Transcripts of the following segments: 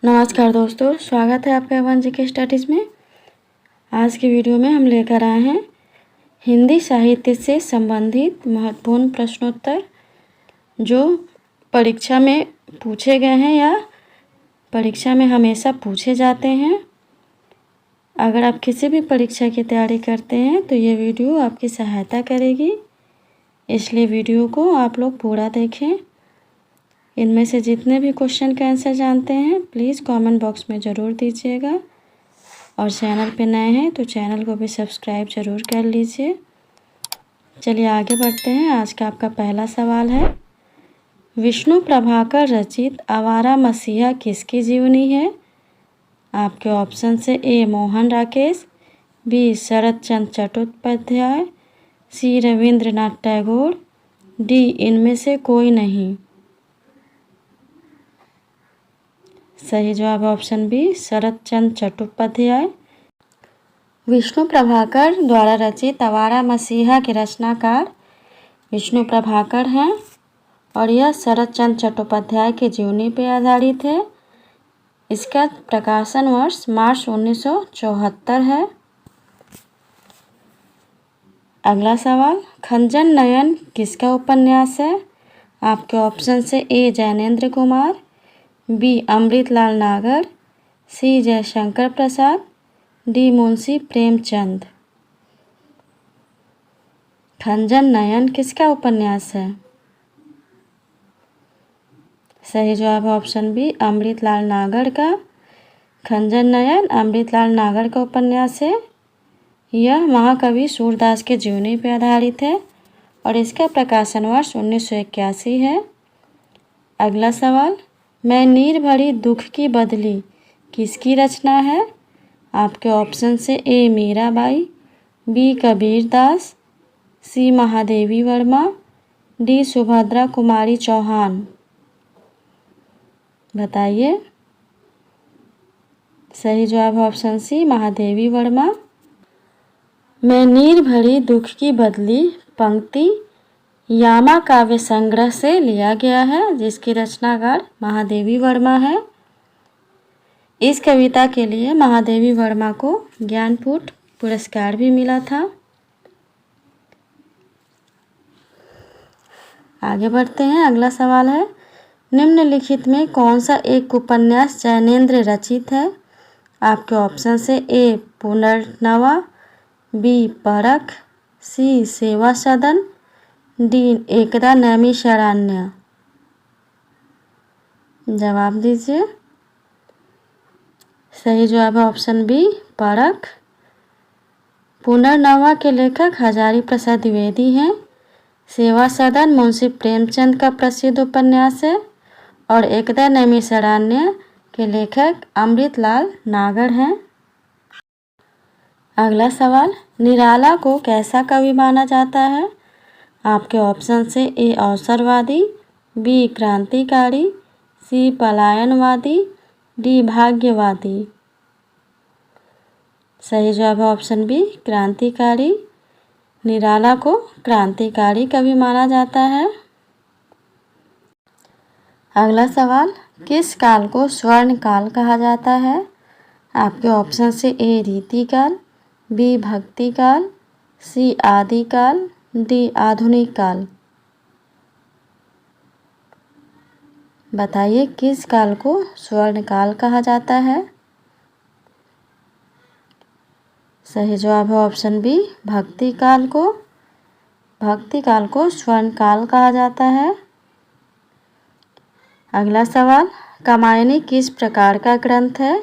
नमस्कार दोस्तों, स्वागत है आपका वन जीके स्टडीज़ में। आज की वीडियो में हम लेकर आए हैं हिंदी साहित्य से संबंधित महत्वपूर्ण प्रश्नोत्तर जो परीक्षा में पूछे गए हैं या परीक्षा में हमेशा पूछे जाते हैं। अगर आप किसी भी परीक्षा की तैयारी करते हैं तो ये वीडियो आपकी सहायता करेगी, इसलिए वीडियो को आप लोग पूरा देखें। इनमें से जितने भी क्वेश्चन का आंसर जानते हैं प्लीज़ कमेंट बॉक्स में ज़रूर दीजिएगा, और चैनल पे नए हैं तो चैनल को भी सब्सक्राइब ज़रूर कर लीजिए। चलिए आगे बढ़ते हैं। आज का आपका पहला सवाल है, विष्णु प्रभाकर रचित आवारा मसीहा किसकी जीवनी है? आपके ऑप्शन से ए मोहन राकेश, बी शरत चंद्र चट्टोपाध्याय, सी रविंद्रनाथ टैगोर, डी इनमें से कोई नहीं। सही जवाब है ऑप्शन बी शरत चंद्र चट्टोपाध्याय। विष्णु प्रभाकर द्वारा रचित आवारा मसीहा के रचनाकार विष्णु प्रभाकर हैं और यह शरत चंद्र चट्टोपाध्याय की जीवनी पर आधारित है। इसका प्रकाशन वर्ष मार्च 1974 है। अगला सवाल, खंजन नयन किसका उपन्यास है? आपके ऑप्शन से ए जैनेन्द्र कुमार, बी अमृतलाल नागर, सी जयशंकर प्रसाद, डी मुंशी प्रेमचंद। खंजन नयन किसका उपन्यास है? सही जवाब है ऑप्शन बी अमृतलाल नागर का। खंजन नयन अमृतलाल नागर का उपन्यास है। यह महाकवि सूरदास के जीवनी पर आधारित है और इसका प्रकाशन वर्ष 1981 है। अगला सवाल, मैं नीर भरी दुख की बदली किसकी रचना है? आपके ऑप्शन से ए मीराबाई, बी कबीर दास, सी महादेवी वर्मा, डी सुभद्रा कुमारी चौहान। बताइए। सही जवाब है ऑप्शन सी महादेवी वर्मा। मैं नीर भरी दुख की बदली पंक्ति यामा काव्य संग्रह से लिया गया है, जिसकी रचनाकार महादेवी वर्मा है। इस कविता के लिए महादेवी वर्मा को ज्ञानपीठ पुरस्कार भी मिला था। आगे बढ़ते हैं। अगला सवाल है, निम्नलिखित में कौन सा एक उपन्यास जैनेन्द्र रचित है? आपके ऑप्शन से ए पुनर्नवा, बी परख, सी सेवा सदन, डी एकदा नैमिषारण्य। जवाब दीजिए। सही जवाब है ऑप्शन बी परख। पुनर्नवा के लेखक हजारी प्रसाद द्विवेदी हैं। सेवा सदन मुंशी प्रेमचंद का प्रसिद्ध उपन्यास है और एकदा नैमिषारण्य के लेखक अमृतलाल नागर हैं। अगला सवाल, निराला को कैसा कवि माना जाता है? आपके ऑप्शन से ए अवसरवादी, बी क्रांतिकारी, सी पलायनवादी, डी भाग्यवादी। सही जवाब है ऑप्शन बी क्रांतिकारी। निराला को क्रांतिकारी कवि माना जाता है। अगला सवाल, किस काल को स्वर्ण काल कहा जाता है? आपके ऑप्शन से ए रीतिकाल, बी भक्ति काल, सी आदिकाल, डी आधुनिक काल। बताइए किस काल को स्वर्ण काल कहा जाता है? सही जवाब है ऑप्शन बी भक्ति काल को। भक्ति काल को स्वर्ण काल कहा जाता है। अगला सवाल, कामायनी किस प्रकार का ग्रंथ है?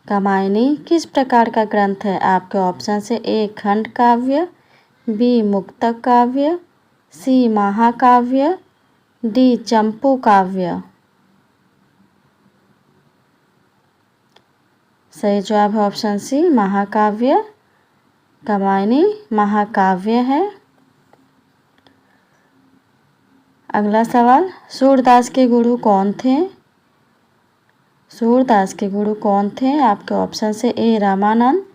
कामायनी किस प्रकार का ग्रंथ है? आपके ऑप्शन से ए खंड काव्य, बी मुक्तक काव्य, सी महाकाव्य, डी चंपू काव्य। सही जवाब है ऑप्शन सी महाकाव्य। कामायनी महाकाव्य है। अगला सवाल, सूरदास के गुरु कौन थे? सूरदास के गुरु कौन थे? आपके ऑप्शन से ए रामानंद,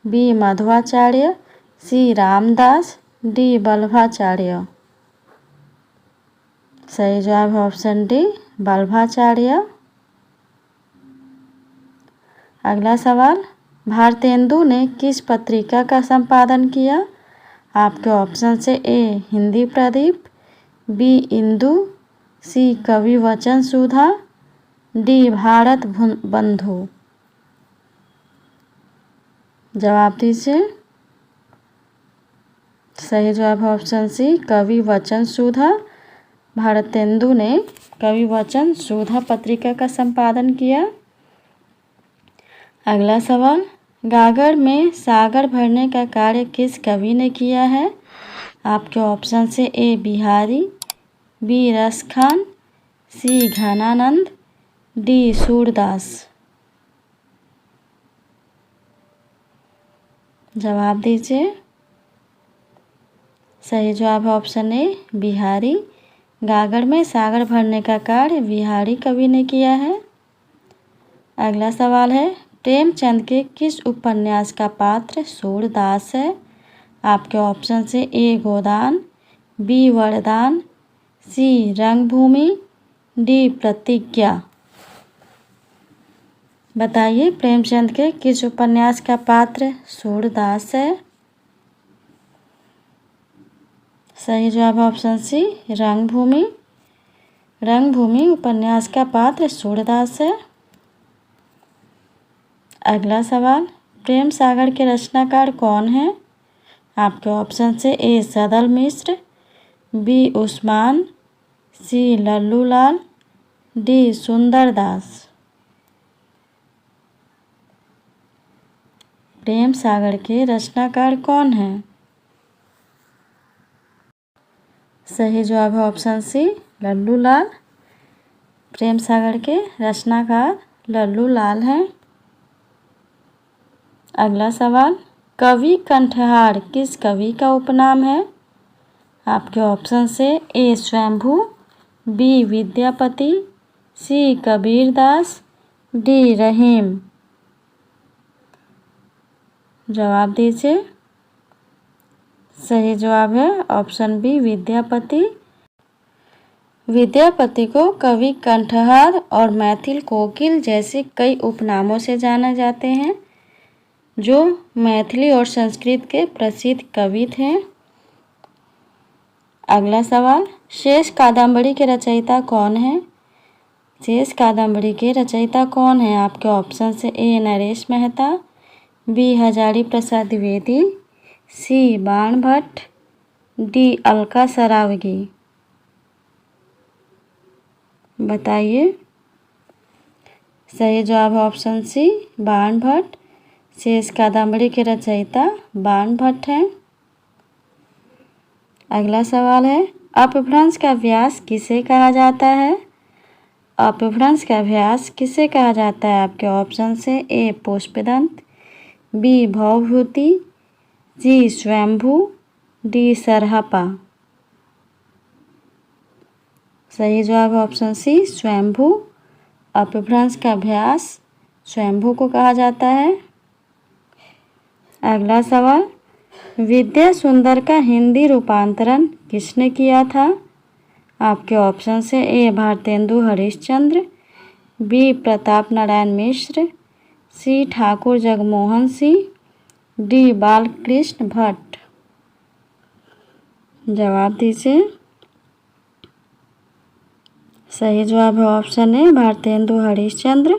बी मध्वाचार्य, सी रामदास, डी वल्लभाचार्य। सही जवाब है ऑप्शन डी वल्लभाचार्य। अगला सवाल, भारतेंदु ने किस पत्रिका का संपादन किया? आपके ऑप्शन से ए हिंदी प्रदीप, बी इंदु, सी कवि वचन सुधा, डी भारत बंधु। जवाब दीजिए। सही जवाब है ऑप्शन सी कवि वचन सुधा। भारतेंदु ने कवि वचन सुधा पत्रिका का संपादन किया। अगला सवाल, गागर में सागर भरने का कार्य किस कवि ने किया है? आपके ऑप्शन से ए बिहारी, बी रसखान, सी घनानंद, डी सूरदास। जवाब दीजिए। सही जवाब है ऑप्शन ए बिहारी। गागर में सागर भरने का कार्य बिहारी कवि ने किया है। अगला सवाल है, प्रेमचंद के किस उपन्यास का पात्र सूरदास है? आपके ऑप्शन से ए गोदान, बी वरदान, सी रंगभूमि, डी प्रतिज्ञा। बताइए प्रेमचंद के किस उपन्यास का पात्र सूरदास है? सही जवाब है ऑप्शन सी रंगभूमि। रंगभूमि उपन्यास का पात्र सूरदास है। अगला सवाल, प्रेम सागर के रचनाकार कौन है? आपके ऑप्शन से ए सदल मिश्र, बी उस्मान, सी लल्लू लाल, डी सुंदर दास। प्रेम सागर के रचनाकार कौन है? सही जवाब है ऑप्शन सी लल्लू लाल। प्रेम सागर के रचनाकार लल्लू लाल हैं। अगला सवाल, कवि कंठहार किस कवि का उपनाम है? आपके ऑप्शन से ए स्वयंभू, बी विद्यापति, सी कबीरदास, डी रहीम। जवाब दीजिए। सही जवाब है ऑप्शन बी विद्यापति। विद्यापति को कवि कंठहार और मैथिल कोकिल जैसे कई उपनामों से जाने जाते हैं, जो मैथिली और संस्कृत के प्रसिद्ध कवि थे। अगला सवाल, शेष कादंबरी के रचयिता कौन है? शेष कादंबरी के रचयिता कौन है? आपके ऑप्शन से ए नरेश मेहता, बी हजारी प्रसाद द्विवेदी, सी बाण भट्ट, डी अलका सरावगी। बताइए। सही जवाब है ऑप्शन सी बाण भट्ट। शेष कादंबरी के रचयिता बाण भट्ट हैं। अगला सवाल है, अपभ्रंश का व्यास किसे कहा जाता है? अपभ्रंश का व्यास किसे कहा जाता है? आपके ऑप्शन से ए पुष्पदंत, बी भवभूति, जी स्वयंभू, डी सरहपा। सही जवाब है ऑप्शन सी स्वयंभू। अपभ्रंश का अभ्यास स्वयंभू को कहा जाता है। अगला सवाल, विद्या सुंदर का हिंदी रूपांतरण किसने किया था? आपके ऑप्शन से ए भारतेंदु हरिश्चंद्र, बी प्रताप नारायण मिश्र, सी ठाकुर जगमोहन सिंह, डी बालकृष्ण भट्ट। जवाब दीजिए। सही जवाब है ऑप्शन ए भारतेंदु हरिश्चंद्र।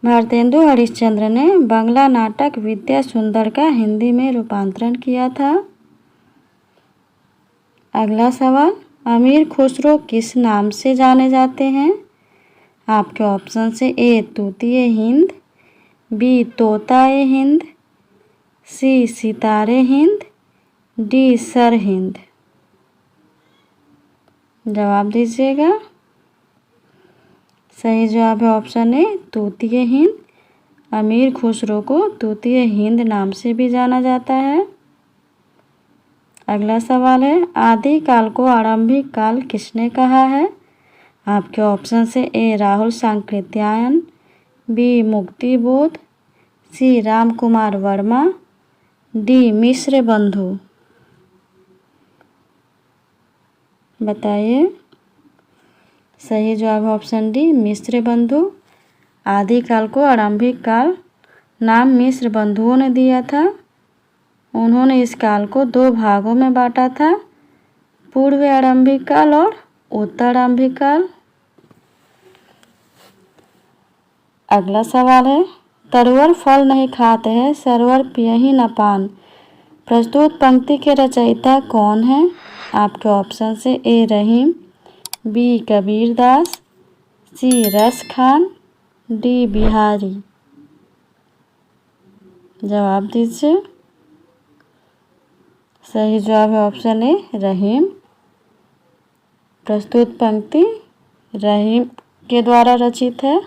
भारतेंदु हरिश्चंद्र ने बांग्ला नाटक विद्या सुंदर का हिंदी में रूपांतरण किया था। अगला सवाल, अमीर खुसरो किस नाम से जाने जाते हैं? आपके ऑप्शन से ए तूतीय हिंद, बी तोताए हिंद, सी सितारे हिंद, डी सर हिंद। जवाब दीजिएगा। सही जवाब है ऑप्शन ए तूतीय हिंद। अमीर खुसरो को तूतीय हिंद नाम से भी जाना जाता है। अगला सवाल है, आदिकाल को आरंभिक काल किसने कहा है? आपके ऑप्शन से ए राहुल सांकृत्यायन, बी मुक्ति बोध, सी राम कुमार वर्मा, डी मिश्र बंधु। बताइए। सही जवाब है ऑप्शन डी मिश्र बंधु। आदिकाल को आरंभिक काल नाम मिस्र बंधुओं ने दिया था। उन्होंने इस काल को 2 भागों में बांटा था, पूर्व आरंभिक काल और उत्तर आरंभिक काल। अगला सवाल है, तरुवर फल नहीं खाते हैं, सरवर पियहि न पान। प्रस्तुत पंक्ति के रचयिता कौन है? आपके ऑप्शन से ए रहीम, बी कबीरदास, सी रस खान, डी बिहारी। जवाब दीजिए। सही जवाब है ऑप्शन ए रहीम। प्रस्तुत पंक्ति रहीम के द्वारा रचित है।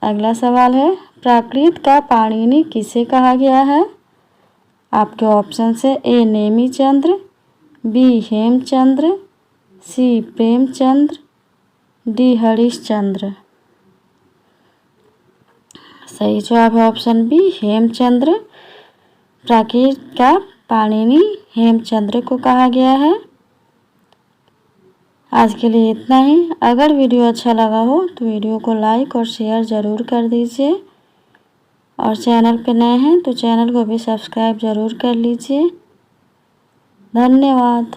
अगला सवाल है, प्राकृत का पाणिनि किसे कहा गया है? आपके ऑप्शन से ए नेमीचंद्र, बी हेमचंद्र, सी प्रेमचंद्र, डी हरिश्चंद्र। सही जवाब है ऑप्शन बी हेमचंद्र। प्राकृत का पाणिनि हेमचंद्र को कहा गया है। आज के लिए इतना ही। अगर वीडियो अच्छा लगा हो तो वीडियो को लाइक और शेयर ज़रूर कर दीजिए, और चैनल पे नए हैं तो चैनल को भी सब्सक्राइब ज़रूर कर लीजिए। धन्यवाद।